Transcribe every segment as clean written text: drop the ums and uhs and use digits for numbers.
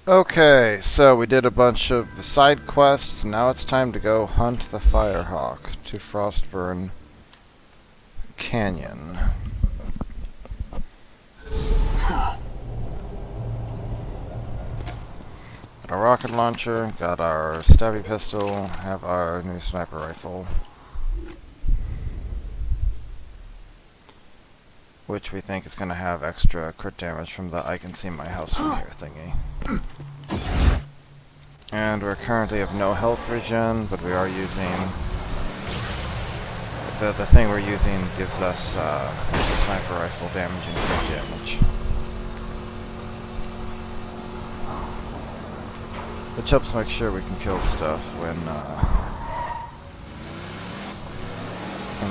Okay, so we did a bunch of side quests. Now it's time to go hunt the Firehawk to Frostburn Canyon. Got our rocket launcher, got our stabby pistol, have our new sniper rifle, which we think is going to have extra crit damage from the I can see my house from here thingy. And we're currently have no health regen, but we are using... The thing we're using gives us a sniper rifle damage and crit damage. Which helps make sure we can kill stuff when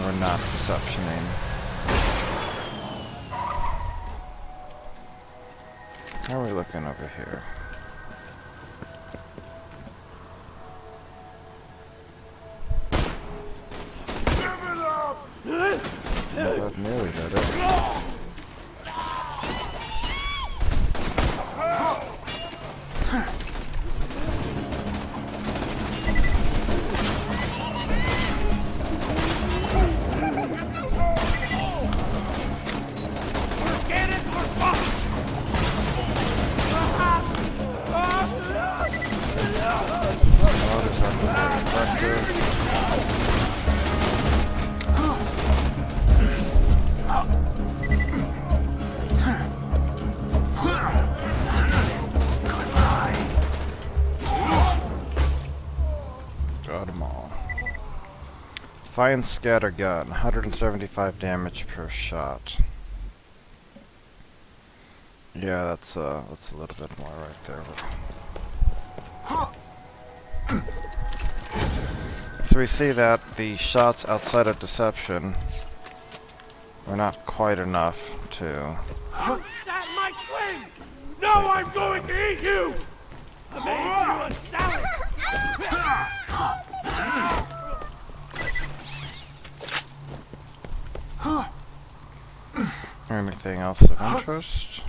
we're not deceptioning. How are we looking over here? That nearly did it. Got them all. Fine scatter gun, 175 damage per shot. Yeah, that's a little bit more right there. So we see that the shots outside of deception were not quite enough to... You sat in my swing! Now I'm going to eat you! I made you a salad! Anything else of interest?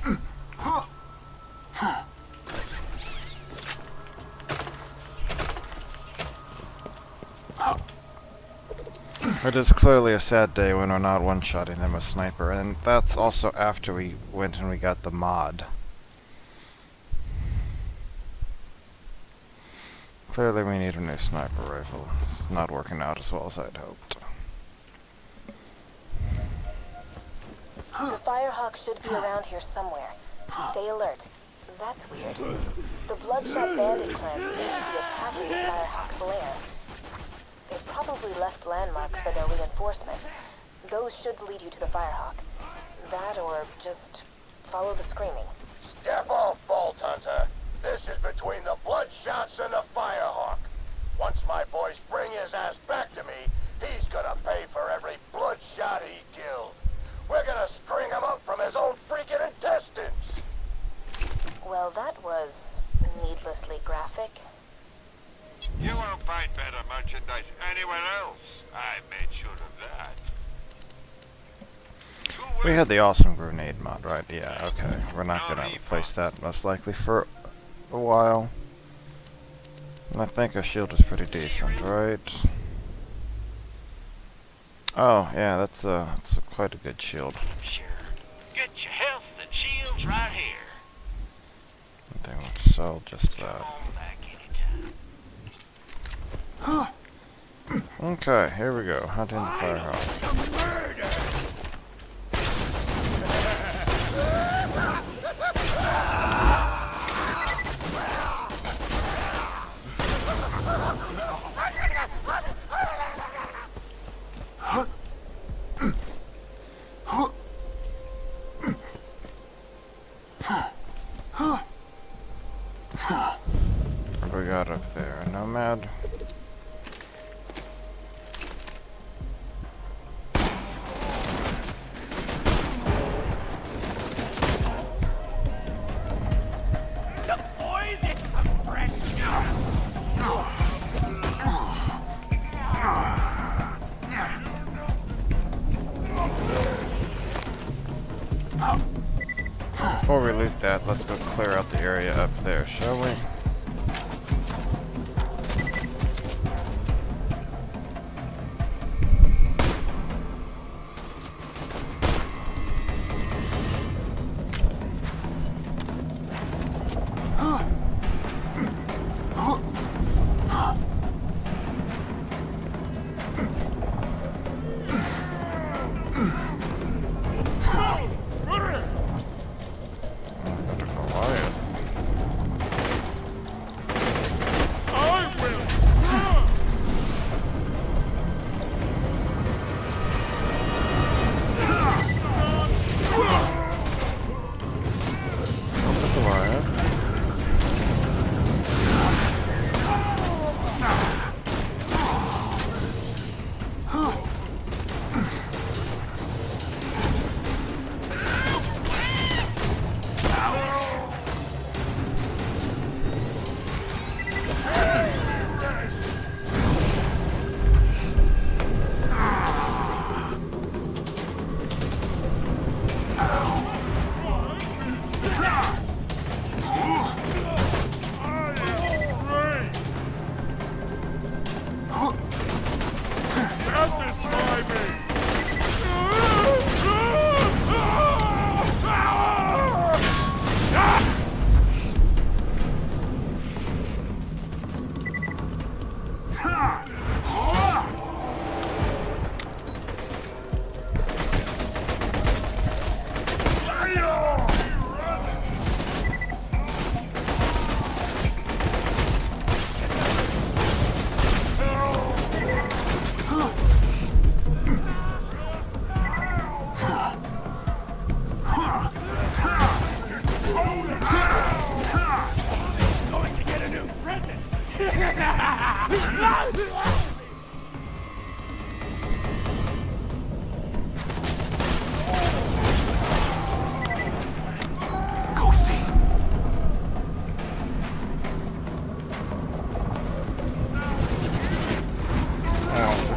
It is clearly a sad day when we're not one-shotting them with sniper, and that's also after we went and we got the mod. Clearly we need a new sniper rifle. It's not working out as well as I'd hoped. The Firehawk should be around here somewhere. Stay alert. That's weird. The Bloodshot Bandit clan seems to be attacking the Firehawk's lair. They've probably left landmarks for their reinforcements. Those should lead you to the Firehawk. That or just follow the screaming. Step off, Vault Hunter. This is between the Bloodshots and the Firehawk. Once my boys bring his ass back to me, he's gonna pay for every Bloodshot he killed. We're gonna string him up from his own freaking intestines! Well, that was needlessly graphic. You won't find better merchandise anywhere else. I made sure of that. We had the awesome grenade mod, right? Yeah, okay. We're not gonna replace that most likely for a while. And I think our shield is pretty decent, right? Oh, yeah, that's quite a good shield. Sure. Get your health and shields right here. I think we'll sell just that. Come on back anytime. Okay, here we go. Hunting the Firehawk. What do we got up there? A nomad? Boys, it's some fresh stuff! Before we we loot that, let's go clear out the area up there, shall we?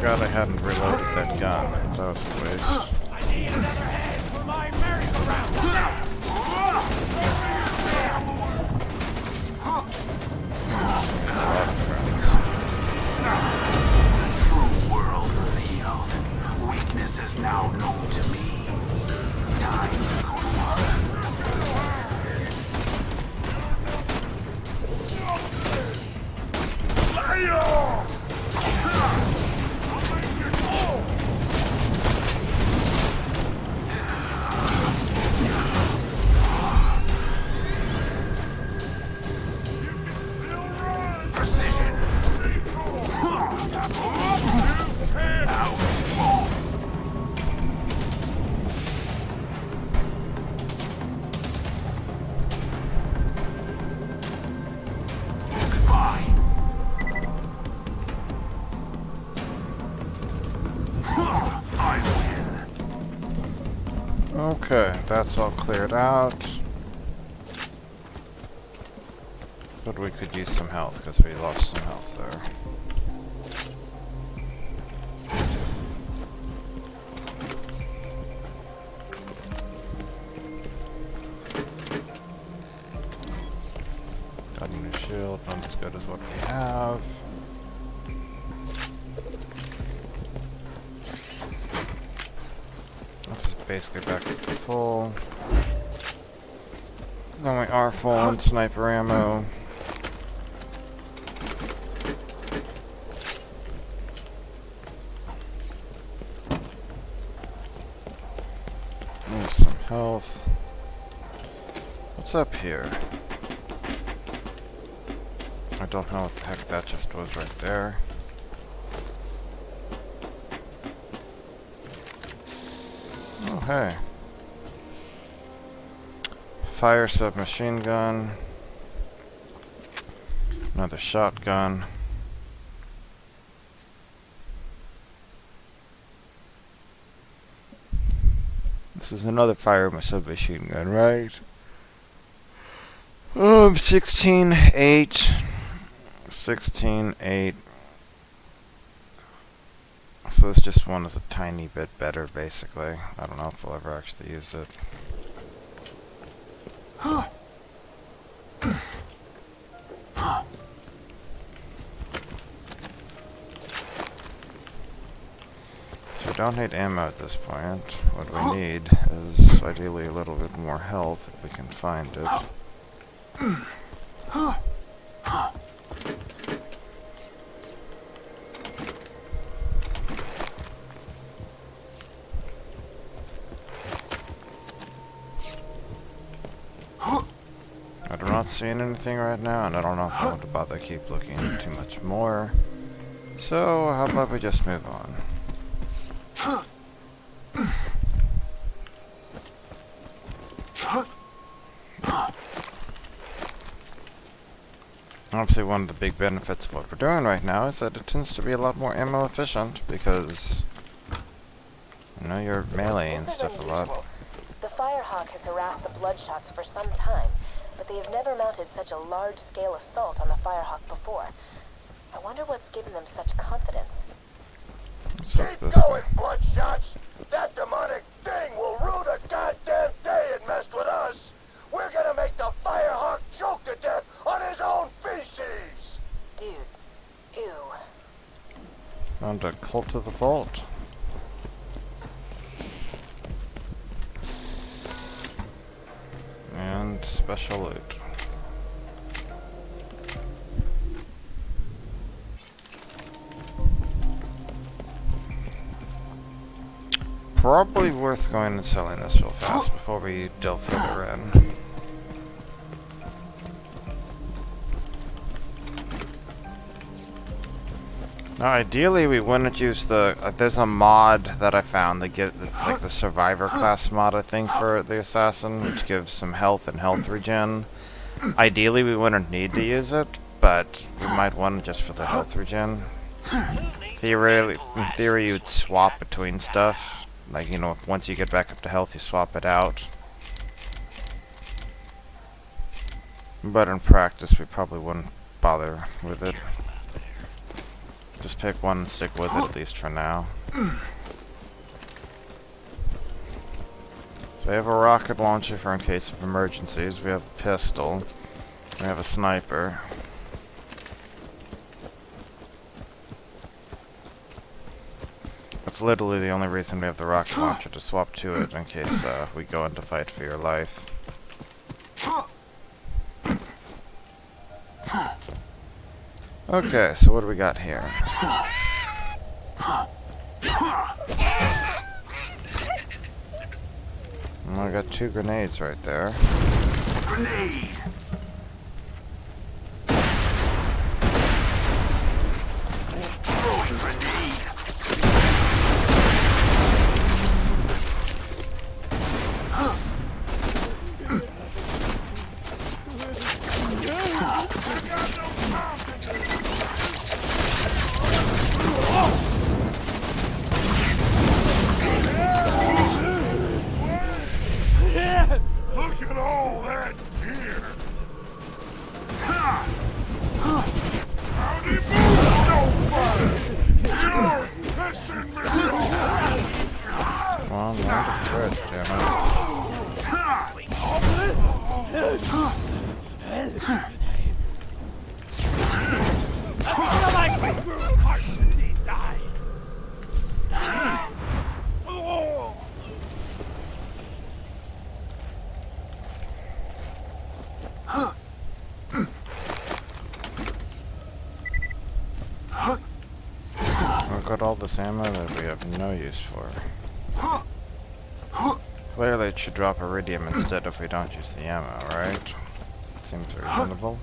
I hadn't reloaded that gun. That was a waste. I need another head for my merry-go-round. The true world revealed. Weakness is now known to me. Time to go to precision. Goodbye. I win. Okay, that's all cleared out. But we could use some health, because we lost some health there. Got a new shield, not as good as what we have. This is basically back to full. Then we are full on sniper ammo. Some health. What's up here? I don't know what the heck that just was right there. Oh, hey. Fire submachine gun. Another shotgun. This is another fire submachine gun, right? 16-8. 16-8. So this just one is a tiny bit better, basically. I don't know if we'll ever actually use it. So we don't need ammo at this point. What we need is ideally a little bit more health if we can find it. I'm not seeing anything right now, and I don't know if I want to bother keep looking too much more. So, how about we just move on? Obviously, one of the big benefits of what we're doing right now is that it tends to be a lot more ammo efficient because, you know, you're meleeing stuff a lot. The Firehawk has harassed the Bloodshots for some time, but they have never mounted such a large-scale assault on the Firehawk before. I wonder what's given them such confidence. Keep going, Bloodshots! That demonic thing will rue the goddamn day it messed with us! We're gonna make the Firehawk choke to death on his own feces! Dude. Ew. Found a Cult of the Vault. And special loot. Probably worth going and selling this real fast before we delve further in. Now, ideally, we wouldn't use the. There's a mod that I found that it's like the Survivor class mod, I think, for the Assassin, which gives some health and health regen. Ideally, we wouldn't need to use it, but we might want it just for the health regen. In theory, you'd swap between stuff. Like, you know, once you get back up to health, you swap it out. But in practice, we probably wouldn't bother with it. Just pick one and stick with it, at least for now. So we have a rocket launcher for in case of emergencies. We have a pistol. We have a sniper. That's literally the only reason we have the rocket launcher, to swap to it in case we go into fight for your life. Okay, so what do we got here? Well, I got 2 grenades right there. Grenade! Throwing grenade! Look at all that gear! How'd he move so fast? You're pissing me off! Come on, land the bridge, damn I feel like we grew apart since he died! We've got all this ammo that we have no use for. Clearly it should drop iridium instead if we don't use the ammo, right? Seems reasonable.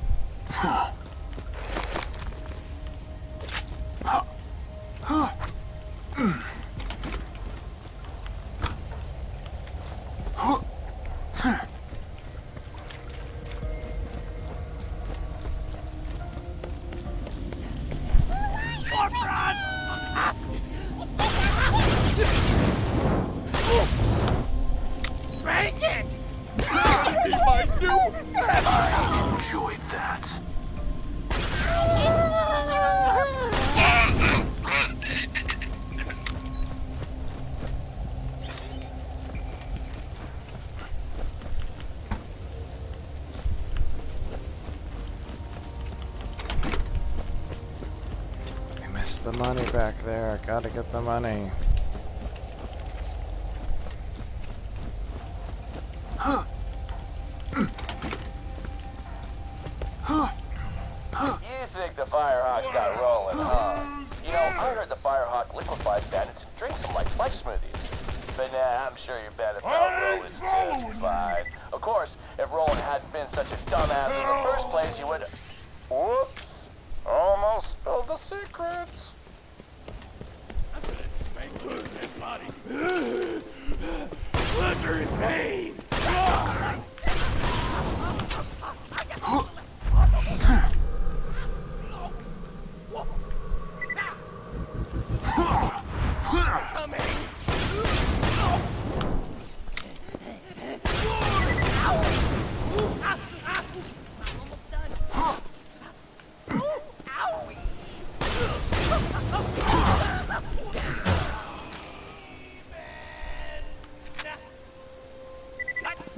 Break it! Enjoy that. the money back there. Gotta get the money. You think the Firehawks got rolling, huh? You know, I heard the Firehawk liquefies bandits and drinks them like flight smoothies. But nah, I'm sure your better pal Roland's just fine. Of course, if Roland hadn't been such a dumbass in the first place, he would... Whoops! Almost spilled the secrets. Pleasure and pain.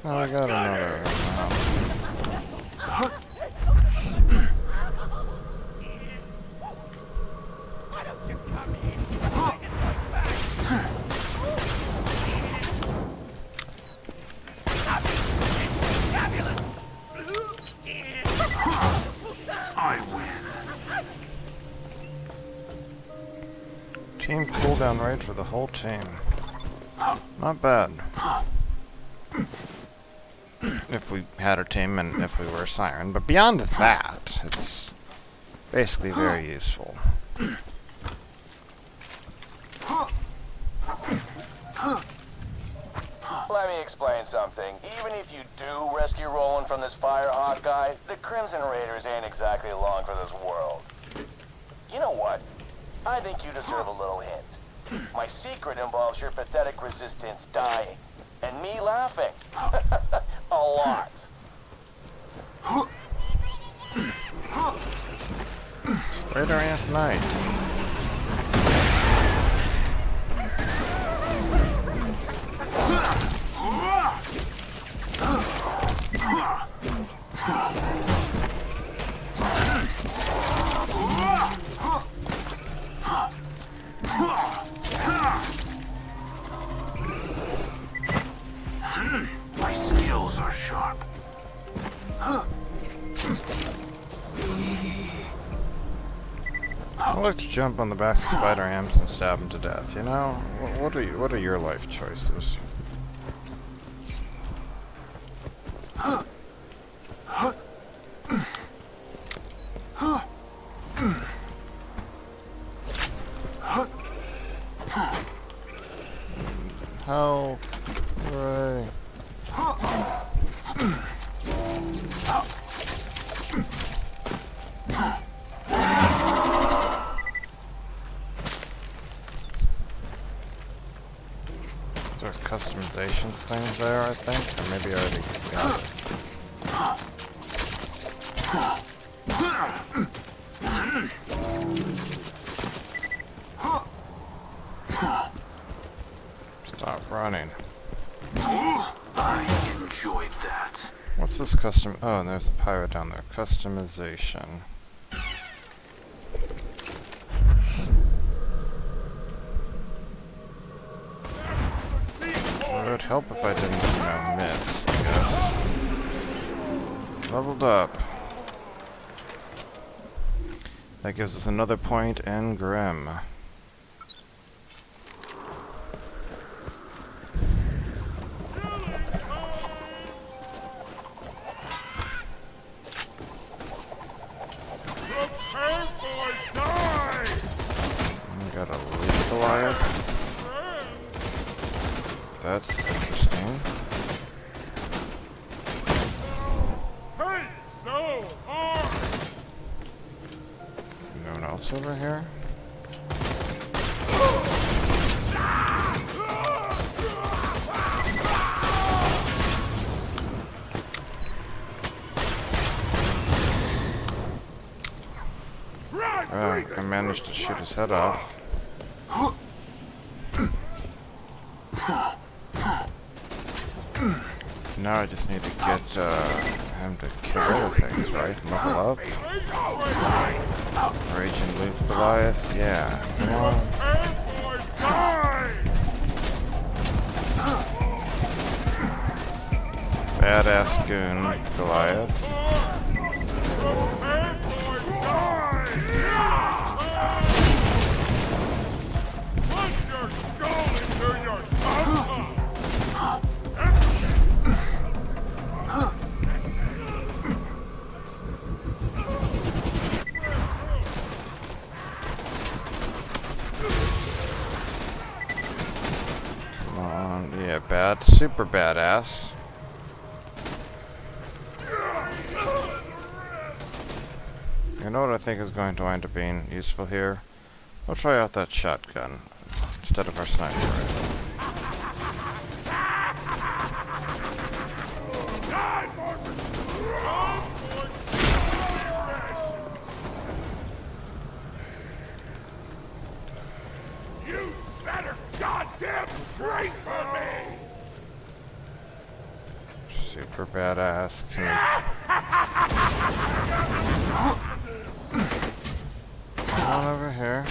Oh, I got another. Why don't you come in? I win. Team cooldown rate for the whole team. Not bad. If we had our team and if we were a siren. But beyond that, it's basically very useful. Let me explain something. Even if you do rescue Roland from this Firehawk guy, the Crimson Raiders ain't exactly along for this world. You know what? I think you deserve a little hint. My secret involves your pathetic resistance dying. And me laughing. A lot. Spider Ant Night. My skills are sharp. I like to jump on the backs of spider ants and stab them to death. You know, what are your life choices? Health, hooray. There's customizations things there, I think, or maybe I already got it. Stop running. I enjoyed that. What's this custom? Oh, and there's a pirate down there. Customization. It would help if I didn't, you know, miss, I guess. Leveled up. That gives us another point in Grim. Got a leaf Goliath. That's interesting. Hurt so hard. No one else over here? I managed to shoot his head off. Now I just need to get him to kill other things, right? Level up. Rage and loot Goliath. Yeah. Come on. Badass goon Goliath. Punch your skull into your tongue! Come on. Yeah, super badass. You know what I think is going to wind up being useful here? We'll try out that shotgun instead of our sniper rifle. You better goddamn straight for me! Super badass. Can we... Come on over here.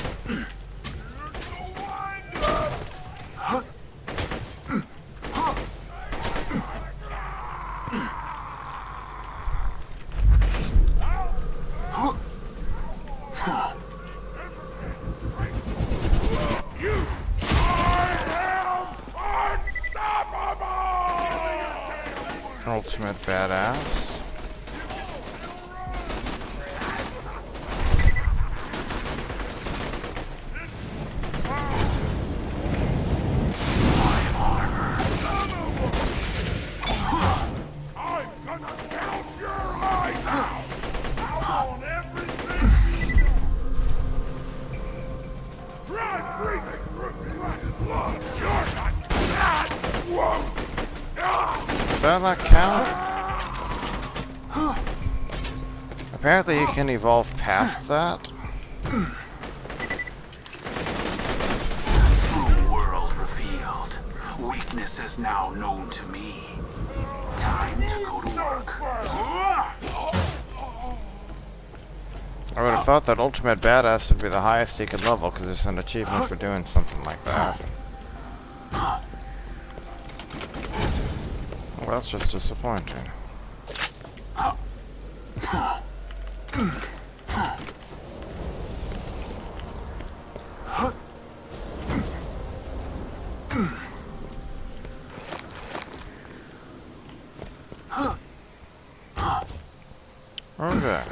Ultimate badass. I'm gonna gouge your eyes out! On everything! Try breathing through flesh and blood! You're not that! Whoa! Does that not count? Apparently you can evolve past that. True world revealed. Weakness is now known to me. Time to go to work. I would have thought that Ultimate Badass would be the highest he could level because there's an achievement for doing something like that. Well, that's just disappointing. Okay.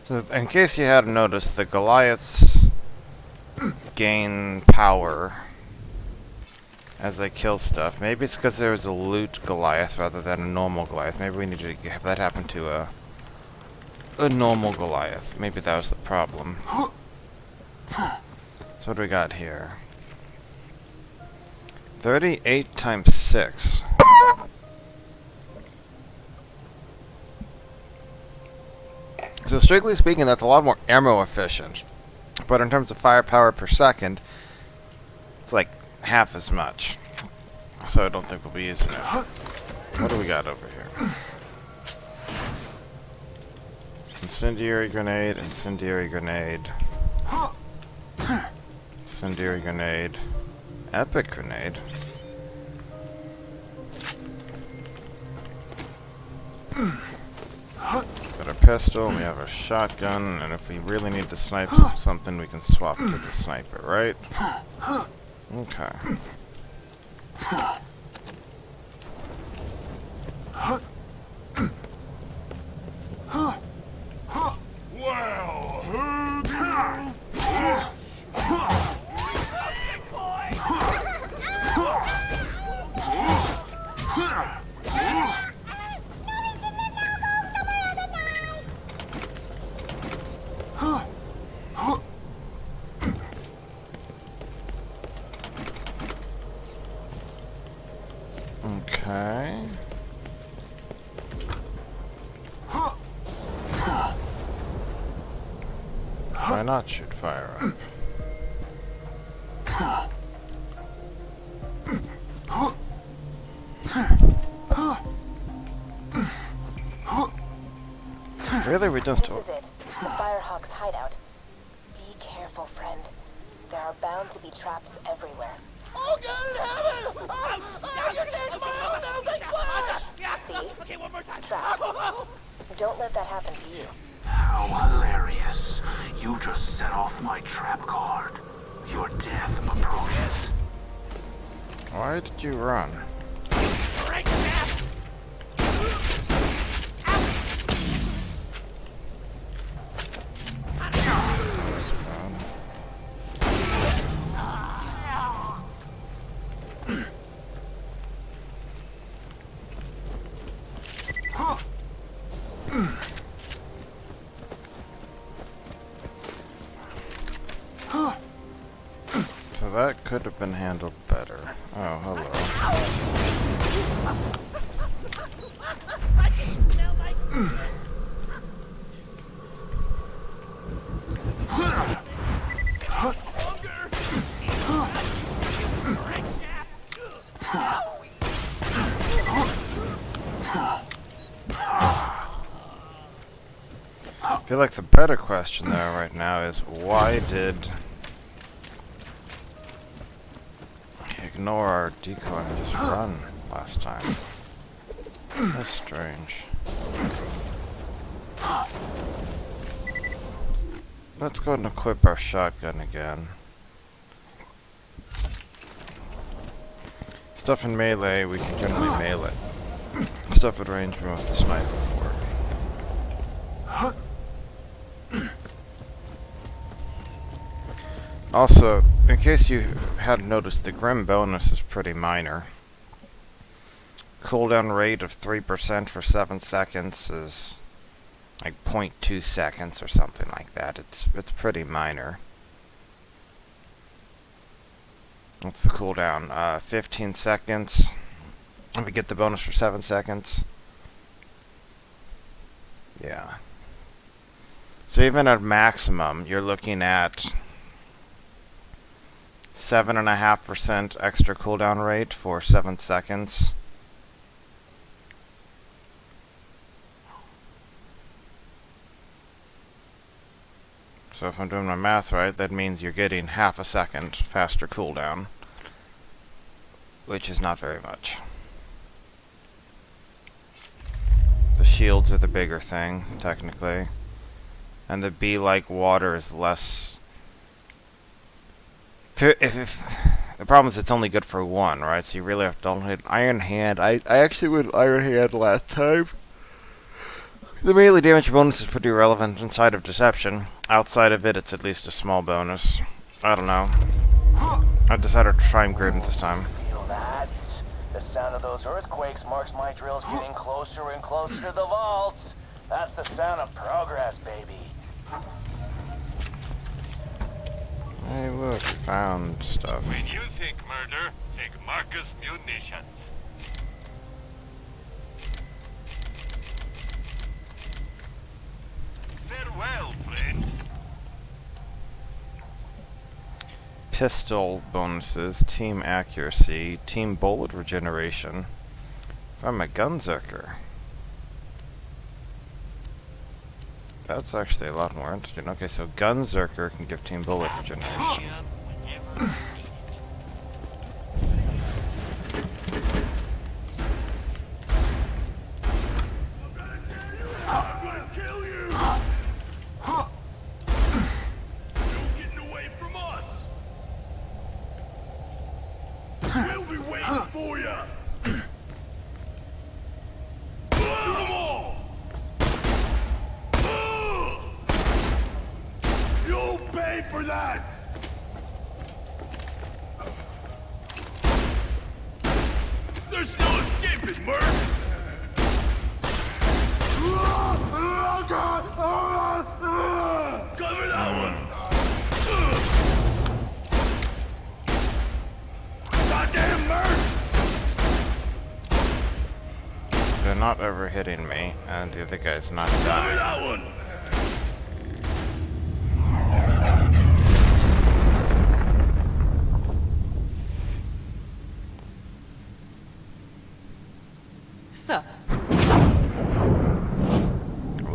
So, in case you hadn't noticed, the Goliaths gain power as they kill stuff. Maybe it's because there was a loot Goliath rather than a normal Goliath. Maybe we need to have that happen to a normal Goliath. Maybe that was the problem. So what do we got here? 38 times 6. So strictly speaking, that's a lot more ammo efficient. But in terms of firepower per second, it's like half as much. So I don't think we'll be using it. What do we got over here? Incendiary grenade, incendiary grenade. Incendiary grenade. Epic grenade. Got a pistol, we have a shotgun, and if we really need to snipe something, we can swap to the sniper, right? Okay. Well, who do you push? Okay. Why not shoot fire up? Really, we This just... is it. The Firehawk's hideout. Be careful, friend. There are bound to be traps everywhere. Oh, God in heaven! You changed my own melting flash! See? Okay, one more time. Traps. Don't let that happen to you. How hilarious. You just set off my trap card. Your death approaches. Why did you run? Break that! So that could have been handled better. Oh, hello. I can smell my secret. Longer. Break shaft. I feel like the better question though right now is why did ignore our decoy and just run last time? That's strange. Let's go and equip our shotgun again. Stuff in melee, we can generally melee. Stuff at range, we want the sniper for. Also, in case you hadn't noticed, the Grim bonus is pretty minor. Cooldown rate of 3% for 7 seconds is like 0.2 seconds or something like that. It's pretty minor. What's the cooldown? 15 seconds. And we get the bonus for 7 seconds. Yeah. So even at maximum, you're looking at 7.5% extra cooldown rate for 7 seconds. So if I'm doing my math right, that means you're getting half a second faster cooldown, which is not very much. The shields are the bigger thing, technically. And the bee-like water is less... If the problem is it's only good for one, right? So you really have to don't hit Iron Hand. I actually went Iron Hand last time. The melee damage bonus is pretty relevant inside of Deception. Outside of it, it's at least a small bonus. I don't know. I decided to try and Grim this time. Feel that? The sound of those earthquakes marks my drills getting closer and closer to the vaults. That's the sound of progress, baby. Hey, look, found stuff. When you think murder, think Marcus munitions. Farewell, friend. Pistol bonuses, team accuracy, team bullet regeneration. I'm a gunzerker. That's actually a lot more interesting. Okay, so gunzerker can give team bullet regeneration. I'm gonna kill you! No getting away from us! We'll be waiting for you! Shoot them all! You'll pay for that! There's no escaping, Merc! Cover that one! Goddamn mercs! They're not ever hitting me, and the other guy's not Cover dying. that one! Sir,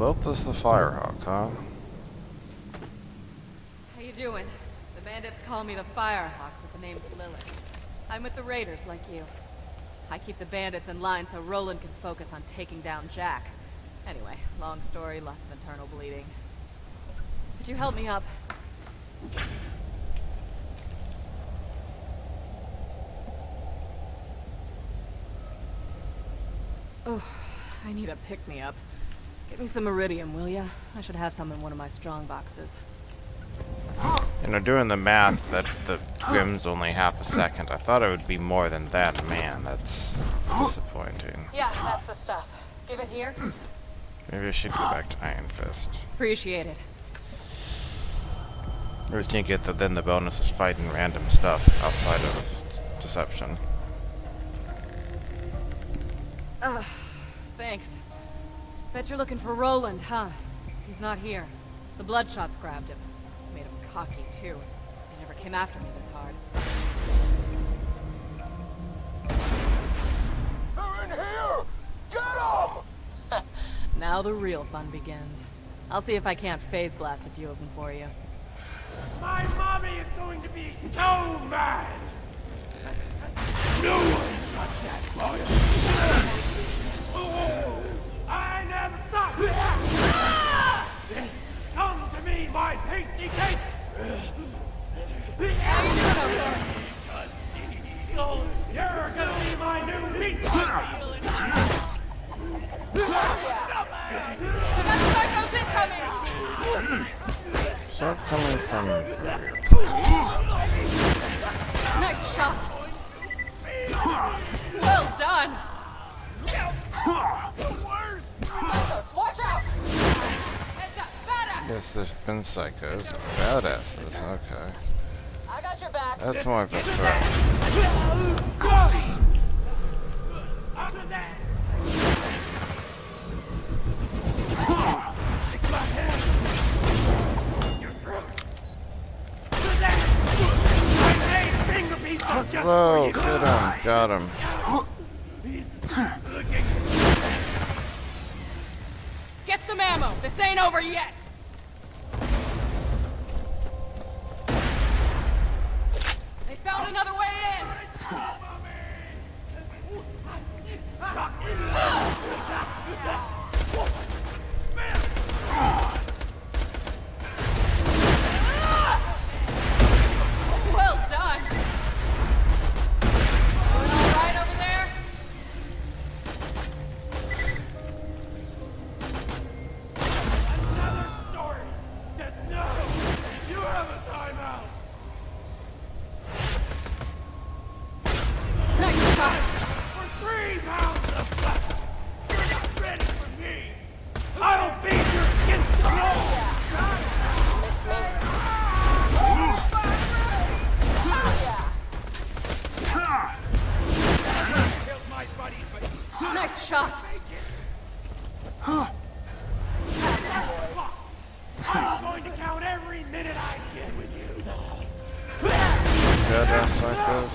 Lilith is the Firehawk, huh? How you doing? The bandits call me the Firehawk, but the name's Lilith. I'm with the Raiders, like you. I keep the bandits in line so Roland can focus on taking down Jack. Anyway, long story, lots of internal bleeding. Could you help me up? Oh, I need a pick-me-up. Get me some iridium, will ya? I should have some in one of my strong boxes. You know, doing the math, that the Grim's only half a second. I thought it would be more than that. Man, that's disappointing. Yeah, that's the stuff. Give it here. Maybe I should go back to Iron Fist. Appreciate it. I just need to get then the bonus is fighting random stuff outside of deception. Thanks. Bet you're looking for Roland, huh? He's not here. The Bloodshots grabbed him. Made him cocky, too. He never came after me this hard. They're in here! Get them! Now the real fun begins. I'll see if I can't phase blast a few of them for you. My mommy is going to be so mad! No one touch that boy! I never stop! Come to me, my pasty cake! How you doing over there? You're gonna be my new meat! We got psychos incoming! Start coming from here. Nice shot! Well done! Psychos, watch out! Heads up, badass! Yes, there's been psychos. Badasses, okay. I got your back. That's more of a threat. After that! Whoa, get him, got him. Get some ammo! This ain't over yet! They found another way in! Well done! Doing all right over there? Another story! Just know you have a timeout! Nice shot! For 3 pounds of flesh! You're not ready for me! I'll feed your skin to roll! Miss me? Killed my buddies, but Nice shot! I'm going to count every minute I get with you. Badass psychos.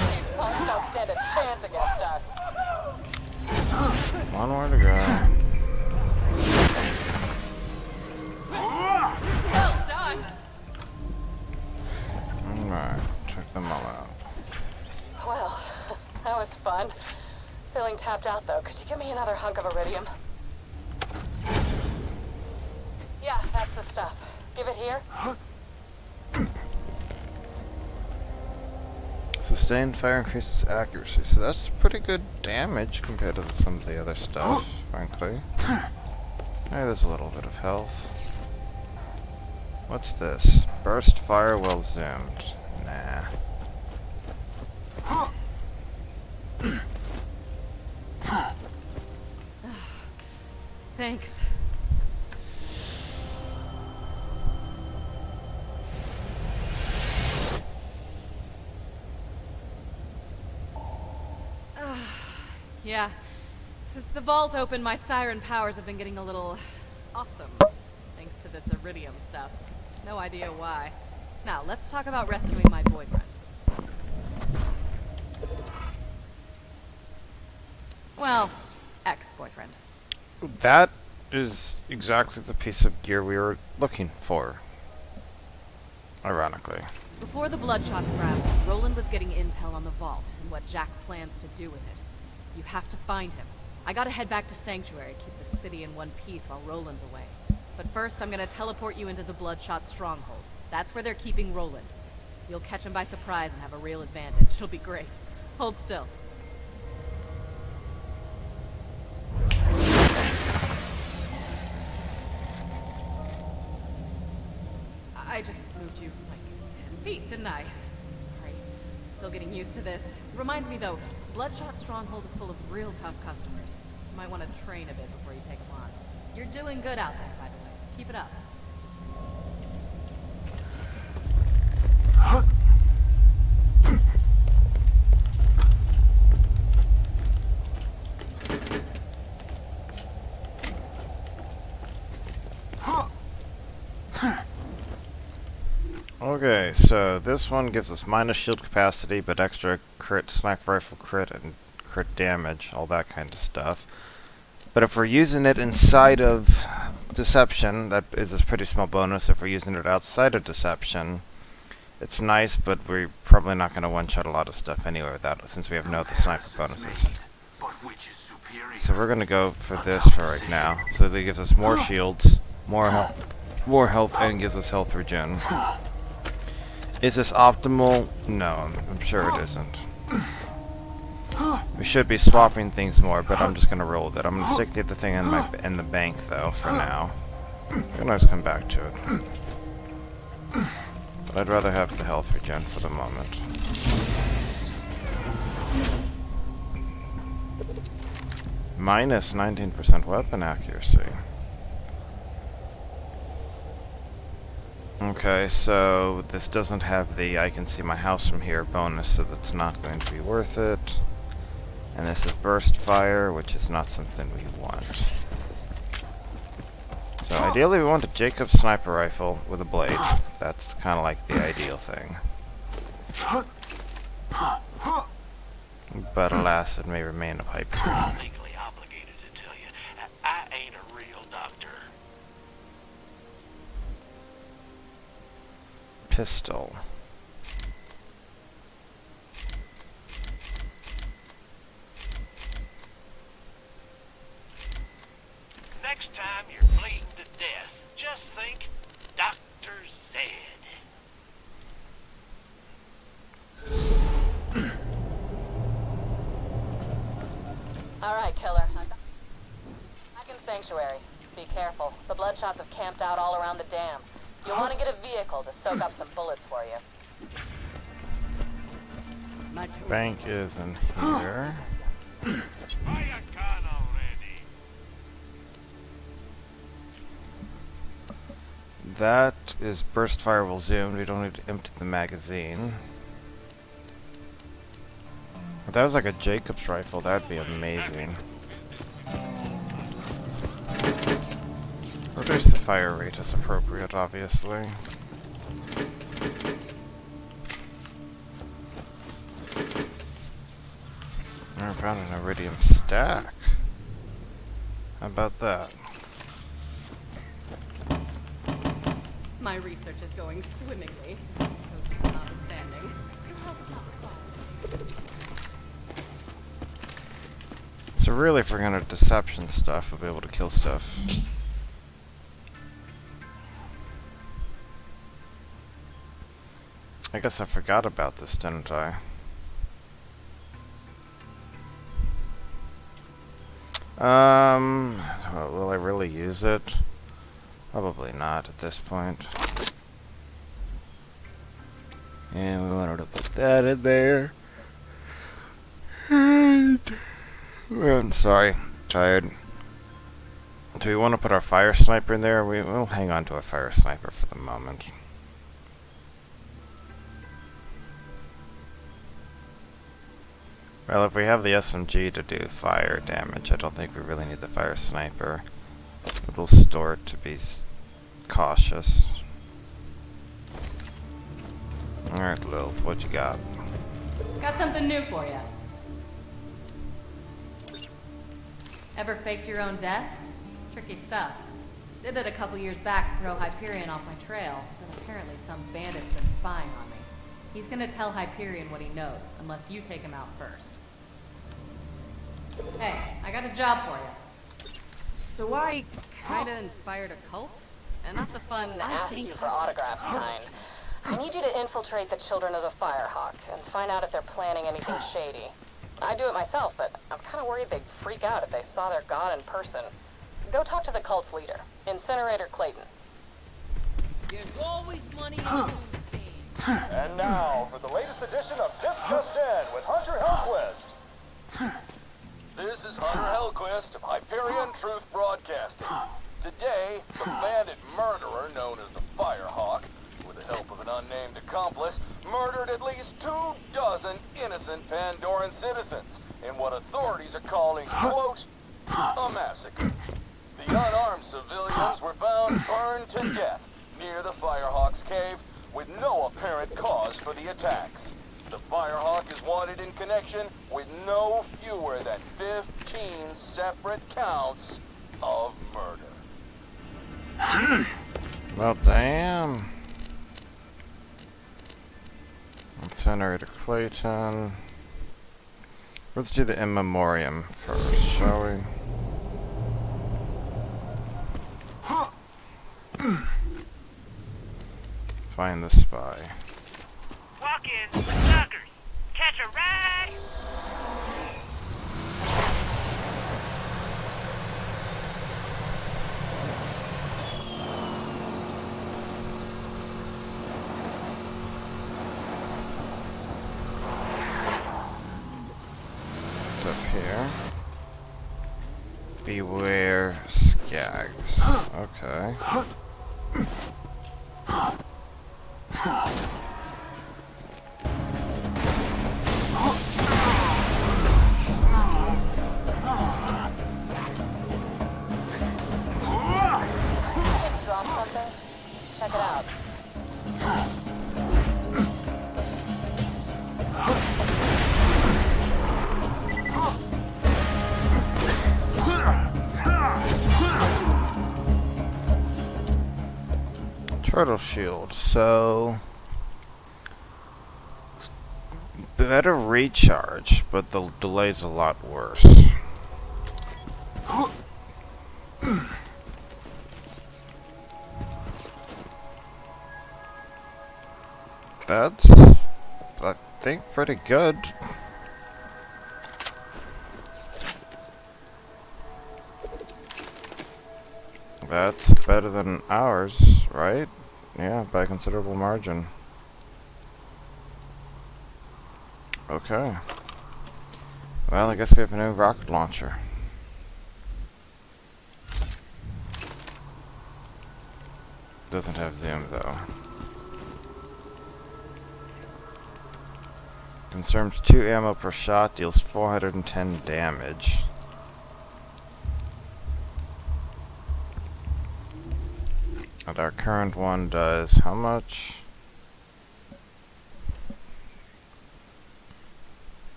These punks don't stand a chance against us. One more to go. Well done! Alright, check them all out. Well, that was fun. Feeling tapped out, though. Could you give me another hunk of iridium? Yeah, that's the stuff. Give it here. Sustained fire increases accuracy, so that's pretty good damage compared to some of the other stuff, frankly. Hey, there's a little bit of health. What's this? Burst fire well zoomed. Nah. Thanks. Yeah. Since the vault opened, my siren powers have been getting a little awesome. Thanks to this iridium stuff. No idea why. Now, let's talk about rescuing my boyfriend. Well, ex-boyfriend. That is exactly the piece of gear we were looking for. Ironically. Before the Bloodshots grabbed him, Roland was getting intel on the vault and what Jack plans to do with it. You have to find him. I gotta head back to Sanctuary, keep the city in one piece while Roland's away. But first, I'm gonna teleport you into the Bloodshot stronghold. That's where they're keeping Roland. You'll catch him by surprise and have a real advantage. It'll be great. Hold still. I just moved you like 10 feet, didn't I? Sorry. Still getting used to this. Reminds me though, Bloodshot Stronghold is full of real tough customers. You might want to train a bit before you take them on. You're doing good out there, by the way. Keep it up. Okay, so this one gives us minus shield capacity, but extra crit, sniper rifle crit, and crit damage, all that kind of stuff. But if we're using it inside of Deception, that is a pretty small bonus. If we're using it outside of Deception, it's nice, but we're probably not going to one-shot a lot of stuff anyway with that, since we have no other sniper bonuses. So we're going to go for this for right now. So that gives us more shields, more health, and gives us health regen. Is this optimal? No, I'm sure it isn't. We should be swapping things more, but I'm just gonna roll with it. I'm gonna stick the other thing in the bank though for now. I can always come back to it. But I'd rather have the health regen for the moment. Minus 19% weapon accuracy. Okay, so this doesn't have the I can see my house from here bonus, so that's not going to be worth it. And this is burst fire, which is not something we want. So ideally we want a Jacob sniper rifle with a blade. That's kind of like the ideal thing. But alas, it may remain a pipe. I'm legally obligated to tell you, I ain't a real doctor. Pistol. Next time you're bleeding to death, just think, Dr. Zed. All right, killer. Back in Sanctuary. Be careful. The Bloodshots have camped out all around the dam. You'll want to get a vehicle to soak up some bullets for you. Bank is in here. Fire gun already. That is burst fire will zoom. We don't need to empty the magazine. If that was like a Jacob's rifle, that'd be amazing. Reduce the fire rate as appropriate, obviously. I found an iridium stack. How about that? My research is going swimmingly. Those notwithstanding. You'll help us out with So really, if we're gonna deception stuff, we'll be able to kill stuff. I guess I forgot about this, didn't I? Will I really use it? Probably not at this point. And we wanted to put that in there. And I'm sorry, tired. Do we want to put our fire sniper in there? We'll hang on to a fire sniper for the moment. Well, if we have the SMG to do fire damage, I don't think we really need the fire sniper. But we'll store it to be cautious. Alright, Lilith, what you got? Got something new for you. Ever faked your own death? Tricky stuff. Did it a couple years back to throw Hyperion off my trail, but apparently some bandit's been spying on me. He's gonna tell Hyperion what he knows, unless you take him out first. Hey, I got a job for you. So I kinda inspired a cult? And not the fun Ask you for autographs kind. I need you to infiltrate the Children of the Firehawk and find out if they're planning anything shady. I do it myself, but I'm kind of worried they'd freak out if they saw their god in person. Go talk to the cult's leader, Incinerator Clayton. There's always money in the stand. And now for the latest edition of This Just In with Hunter Hellquist. This is Hunter Hellquist of Hyperion Truth Broadcasting. Today, the bandit murderer known as the Firehawk, with the help of an unnamed accomplice, murdered at least 24 innocent Pandoran citizens in what authorities are calling, quote, a massacre. The unarmed civilians were found burned to death near the Firehawk's cave with no apparent cause for the attacks. The Firehawk is wanted in connection with no fewer than 15 separate counts of murder. Well, damn. Incinerator Clayton. Let's do the In Memoriam first, shall we? Find the spy. Walk in, suckers. Catch a ride. It's up here. Beware Skags. Okay. Just drop something? Check it out. Turtle shield, so better recharge, but the delay's a lot worse. That's, I think, pretty good. That's better than ours, right? Yeah, by a considerable margin. Okay. Well, I guess we have a new rocket launcher. Doesn't have zoom, though. Consumes 2 ammo per shot, deals 410 damage. And our current one does how much?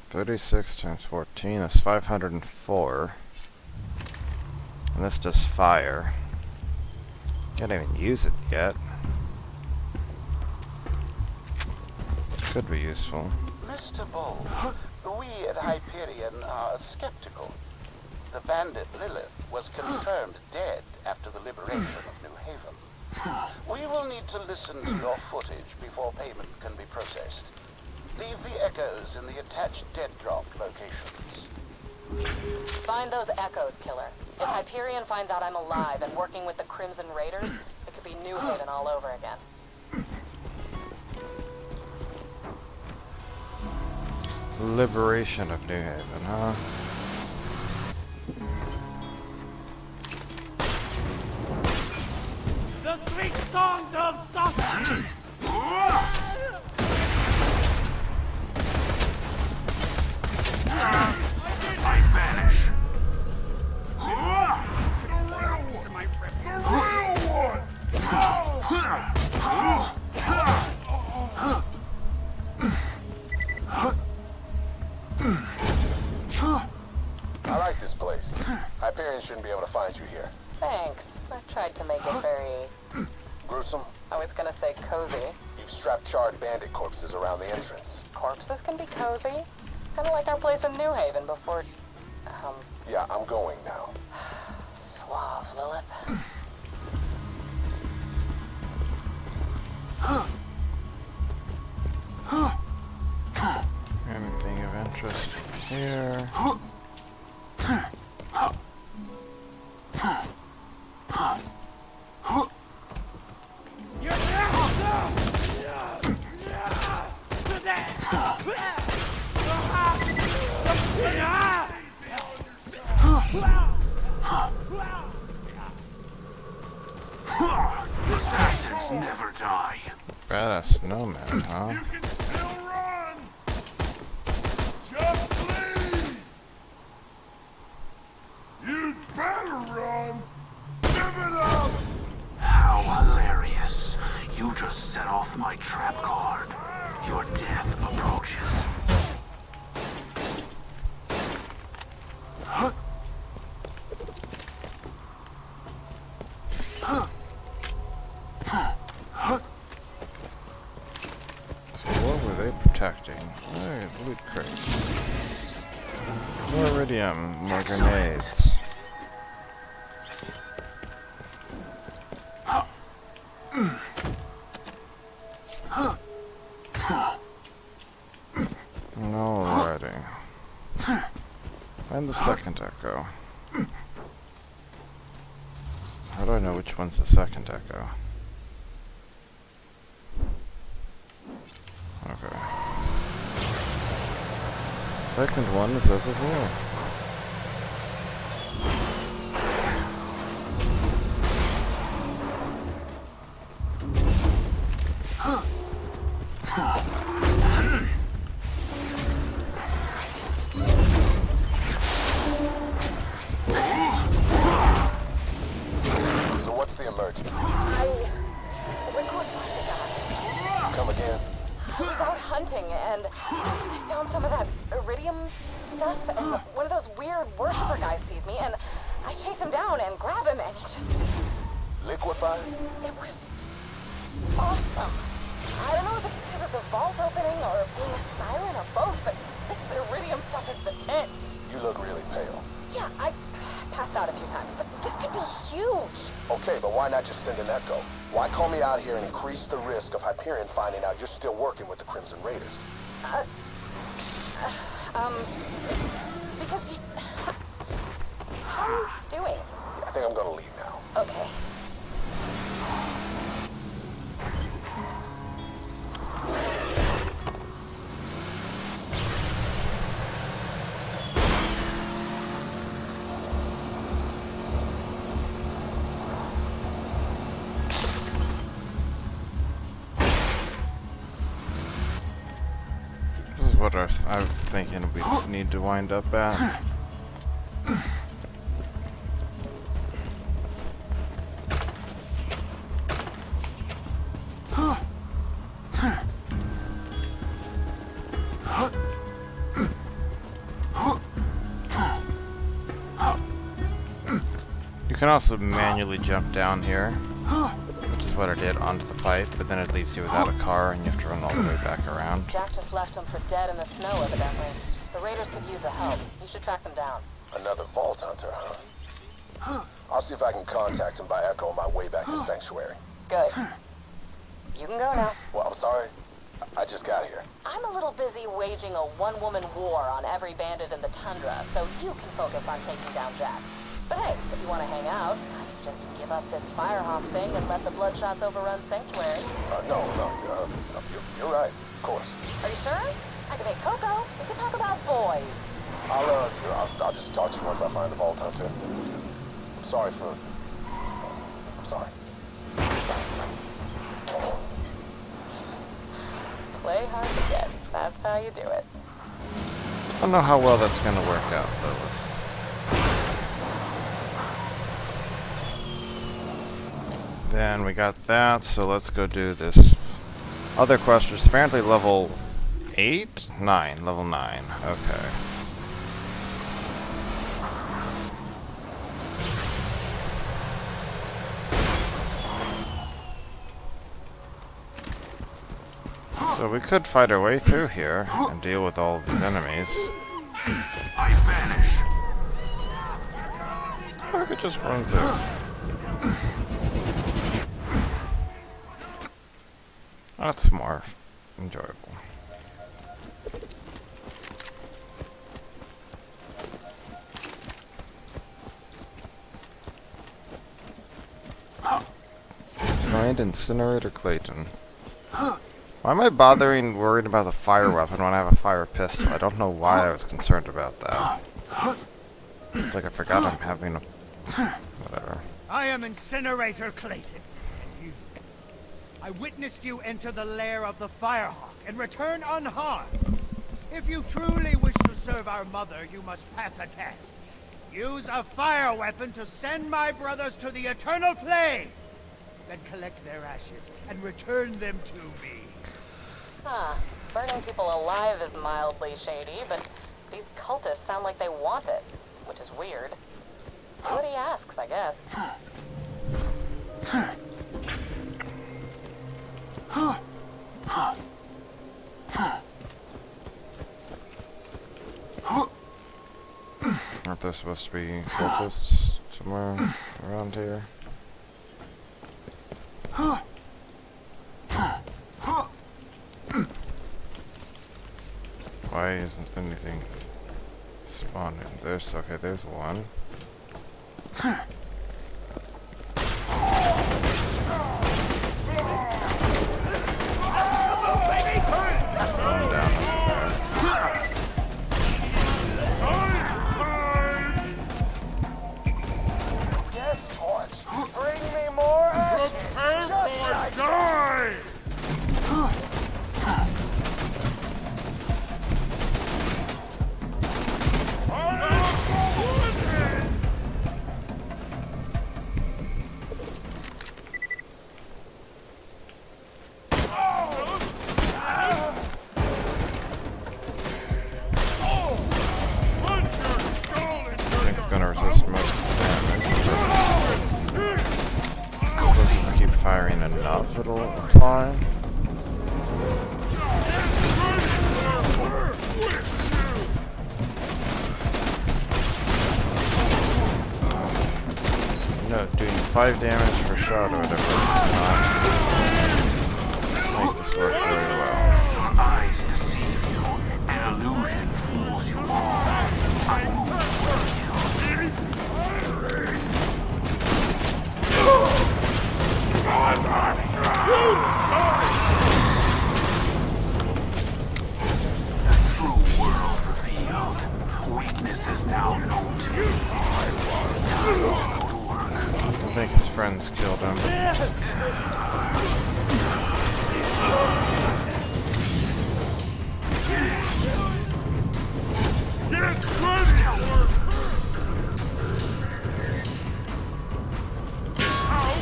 $36 times 14, that's 504. And this does fire. Can't even use it yet. Could be useful. Mr. Bull, we at Hyperion are skeptical. The bandit Lilith was confirmed dead after the liberation of New Haven. We will need to listen to your footage before payment can be processed. Leave the echoes in the attached dead drop locations. Find those echoes, killer. If Hyperion finds out I'm alive and working with the Crimson Raiders, it could be New Haven all over again. Liberation of New Haven, huh? The sweet songs of soccer. Assassins shouldn't be able to find you here. Thanks. I tried to make it very... Gruesome? I was gonna say cozy. You've strapped charred bandit corpses around the entrance. Corpses can be cozy. Kinda like our place in New Haven before... Yeah, I'm going now. Suave, Lilith. Anything of interest here? You're next! Assassins never die. Badass snowman, huh? You can still run! Just leave! You'd better run! Give it up! How hilarious. You just set off my trap card. Your death approaches. So what were they protecting? Hey, loot crate. More iridium, more grenades. Alrighty. And the second echo. How do I know which one's the second echo? Okay. Second one is over here. So what's the emergency? Come again? I was out hunting and I found some of that iridium stuff and one of those weird worshiper guys sees me and I chase him down and grab him and he just... Liquefied? It was awesome. I don't know if it's because of the vault opening or being a siren or both, but this iridium stuff is the tits. You look really pale. Yeah, I passed out a few times, but this could be huge. Okay, but why not just send an echo? Why call me out here and increase the risk of Hyperion finding out you're still working with the Crimson Raiders? Because how are you doing? Yeah, I think I'm gonna leave now. Okay. What I was thinking we need to wind up at. You can also manually jump down here, which is what I did, onto the pipe, but then it leaves you without a car and you have to run all the way back around. Jack just left them for dead in the snow, evidently. The raiders could use the help. You should track them down. Another Vault Hunter, huh? I'll see if I can contact him by echo on my way back to Sanctuary. Good. You can go now. Well, I'm sorry. I just got here. I'm a little busy waging a one-woman war on every bandit in the tundra, so you can focus on taking down Jack. But hey, if you want to hang out, I can just give up this Firehawk thing and let the Bloodshots overrun Sanctuary. No, you're right, of course. Are you sure? I can make cocoa. We can talk about boys. I'll just talk to you once I find the Vault Hunter. I'm sorry. Play hard to get. That's how you do it. I don't know how well that's going to work out, Lilith. Then we got that, so let's go do this other quest, which is apparently level 8? 9, level 9, okay. So we could fight our way through here and deal with all of these enemies. I vanish. Or we could just run through. That's more enjoyable. Find Incinerator Clayton. Why am I worried about the fire weapon when I have a fire pistol? I don't know why I was concerned about that. It's like I forgot I'm having a... whatever. I am Incinerator Clayton, and you. I witnessed you enter the lair of the Firehawk and return unharmed. If you truly wish to serve our mother, you must pass a test. Use a fire weapon to send my brothers to the eternal flame. Then collect their ashes and return them to me. Huh. Burning people alive is mildly shady, but these cultists sound like they want it, which is weird. Do what he asks, I guess. Aren't there supposed to be cultists somewhere around here? Why isn't anything spawning? There's one. One down over there. Yes, Torch. Bring me more ashes. Just like Die! Firing enough, it'll apply. No, doing 5 damage per shot or whatever. Make this work very well. Your eyes deceive you. An illusion fools you all. I move for you. The true world revealed. Weakness is now known to me. Time to go to work. I think his friends killed him.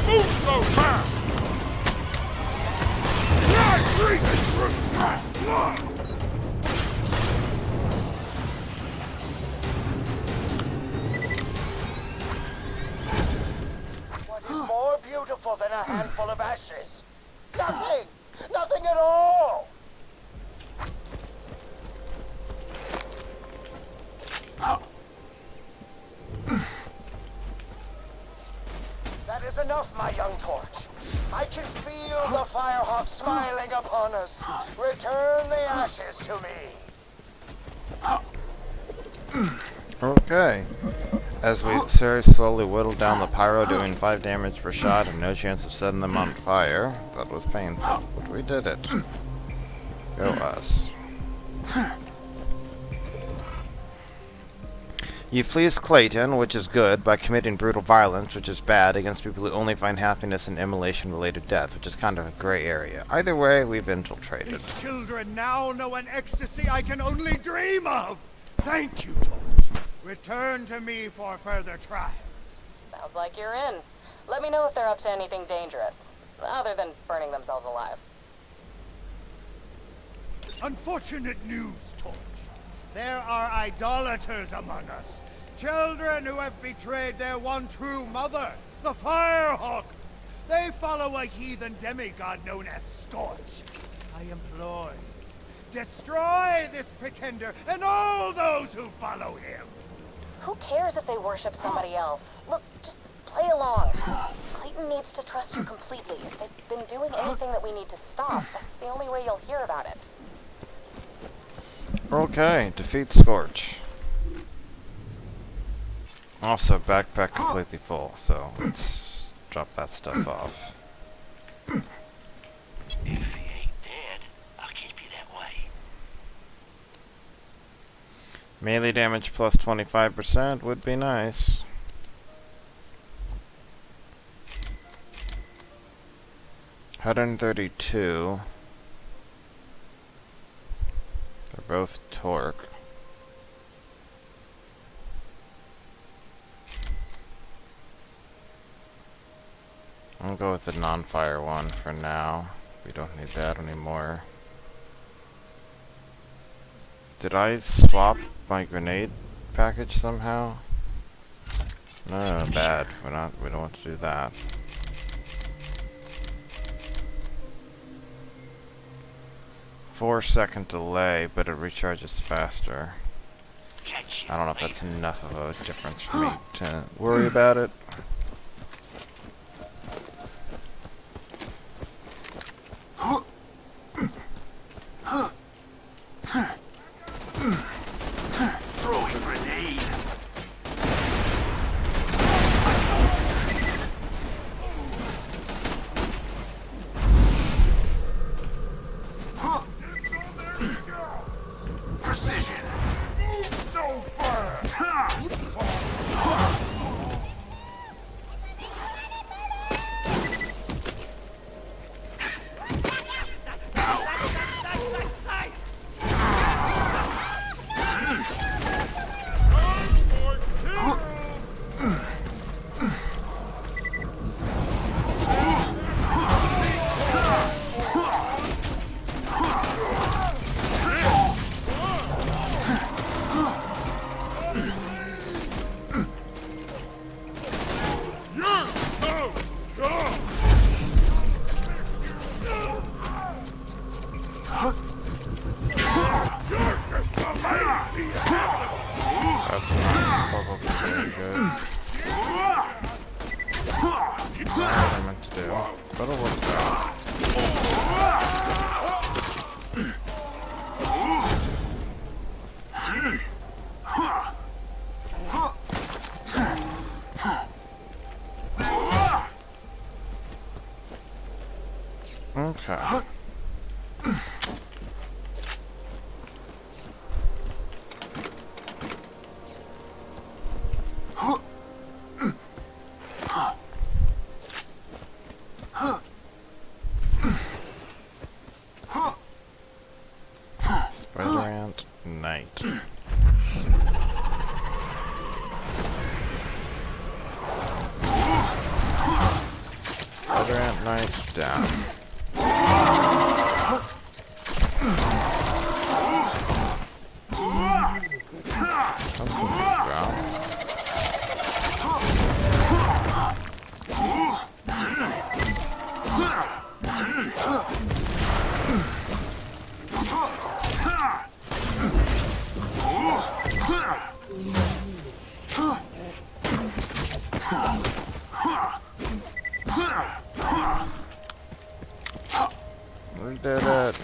Move so fast! What is more beautiful than a handful of ashes? Nothing! Nothing at all! That is enough, my young Torch. I can feel the Firehawk smiling upon us. Return the ashes to me. Okay. As we very slowly whittle down the pyro, doing 5 damage per shot and no chance of setting them on fire. That was painful, but we did it. Go us. You've pleased Clayton, which is good, by committing brutal violence, which is bad, against people who only find happiness in immolation-related death, which is kind of a gray area. Either way, we've infiltrated. These children now know an ecstasy I can only dream of. Thank you, Torch. Return to me for further trials. Sounds like you're in. Let me know if they're up to anything dangerous, other than burning themselves alive. Unfortunate news, Torch. There are idolaters among us. Children who have betrayed their one true mother, the Firehawk. They follow a heathen demigod known as Scorch. I implore you, destroy this pretender and all those who follow him. Who cares if they worship somebody else? Look, just play along. Clayton needs to trust you completely. If they've been doing anything that we need to stop, that's the only way you'll hear about it. Okay, defeat Scorch. Also, backpack completely full, so let's drop that stuff off. If he ain't dead, I'll keep you that way. Melee damage plus 25% would be nice. $132. They're both torque. I'll go with the non-fire one for now. We don't need that anymore. Did I swap my grenade package somehow? No, bad. We don't want to do that. Four-second delay, but it recharges faster. I don't know if that's enough of a difference for me to worry about it. Throwing grenade. Precision. So fast! That's probably very good. Not what I meant to do, but it'll work out. Okay. Spider Ant Knight. Spider Ant Knight down. Something on the ground. We did it.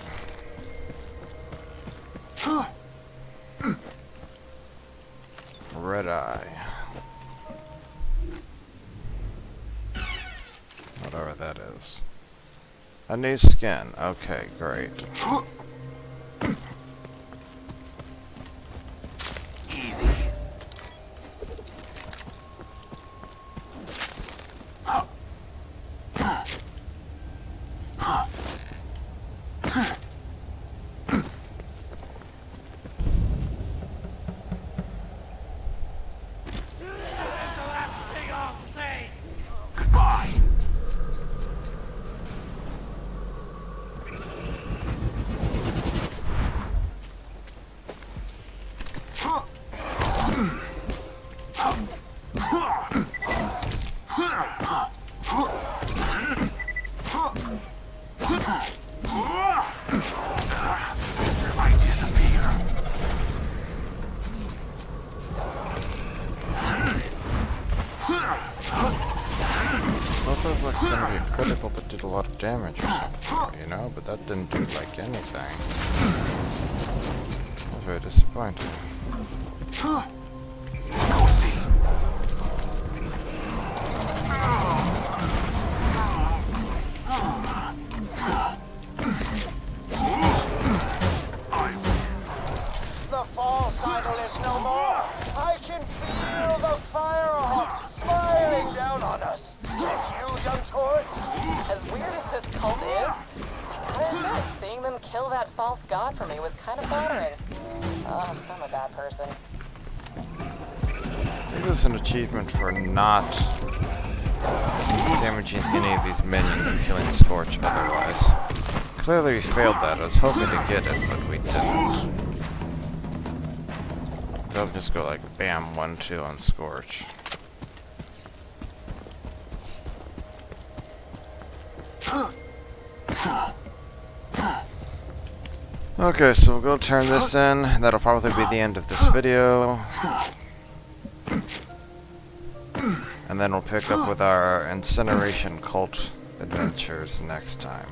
Red eye. Whatever that is. A new skin. Okay, great. Easy. Goodbye. Well, that was like gonna be a critical that did a lot of damage or something, you know? But that didn't do like anything. I was very disappointed. The fall cycle is no more. I can feel the Firehawk smiling down on us. Can't you, young Torch? As weird as this cult is, I gotta admit, seeing them kill that false god for me was kind of flattering. I'm a bad person. I think this is an achievement for not damaging any of these minions and killing Scorch otherwise. Clearly we failed that. I was hoping to get it, but we didn't. They'll just go like bam, 1-2 on Scorch. Okay, so we'll go turn this in. That'll probably be the end of this video. And then we'll pick up with our incineration cult adventures next time.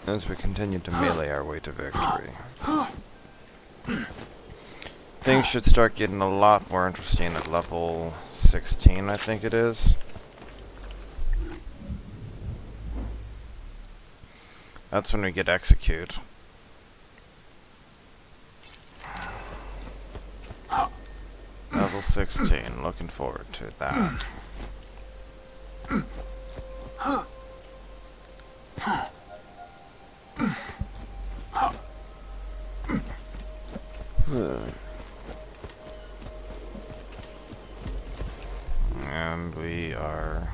As we continue to melee our way to victory. Things should start getting a lot more interesting at level 16, I think it is. That's when we get execute. Level 16, looking forward to that. And we are...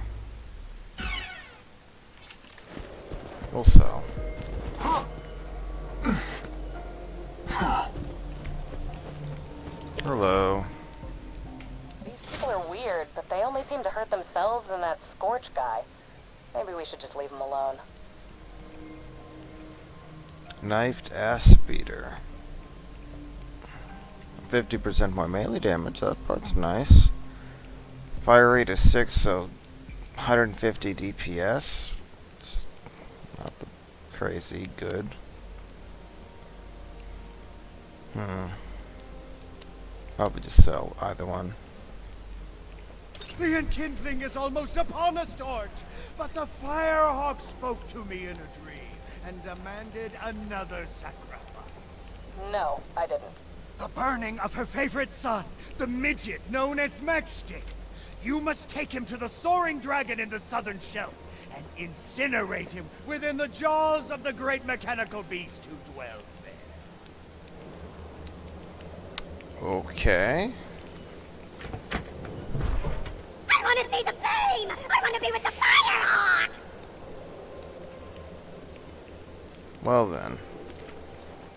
We'll sell. Hello. These people are weird, but they only seem to hurt themselves and that Scorch guy. Maybe we should just leave them alone. Knifed ass beater. 50% more melee damage, that part's nice. Fire rate is 6, so 150 DPS. It's not the crazy good. Probably just sell either one. The enkindling is almost upon us, Torch. But the Firehawk spoke to me in a dream and demanded another sacrifice. No, I didn't. The burning of her favorite son, the midget known as Matchstick. You must take him to the soaring dragon in the southern shelf and incinerate him within the jaws of the great mechanical beast who dwells there. Okay. I want to see the flame! I want to be with the Firehawk! Well then.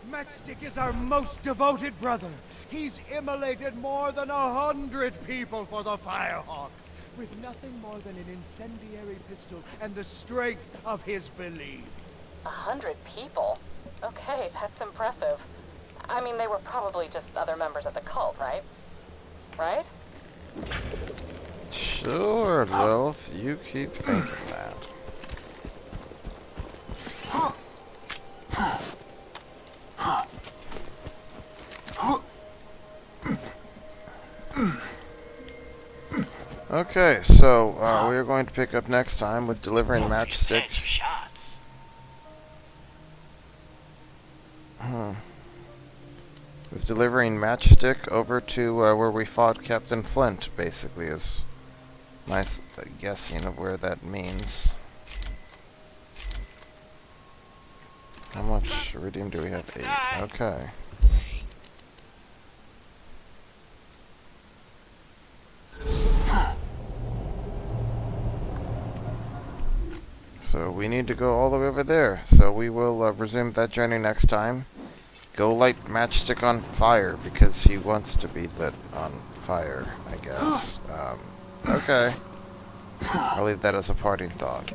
Matchstick is our most devoted brother. He's immolated more than 100 people for the Firehawk, with nothing more than an incendiary pistol and the strength of his belief. 100 people? Okay, that's impressive. I mean, they were probably just other members of the cult, right? Right? Sure, Lilith, you keep thinking that. Okay, so we are going to pick up next time with delivering Matchstick. With delivering Matchstick over to where we fought Captain Flint, basically, is nice guessing of where that means. How much iridium do we have? 8. Okay. So we need to go all the way over there. So we will resume that journey next time. Go light Matchstick on fire because he wants to be lit on fire, I guess. Okay. I'll leave that as a parting thought.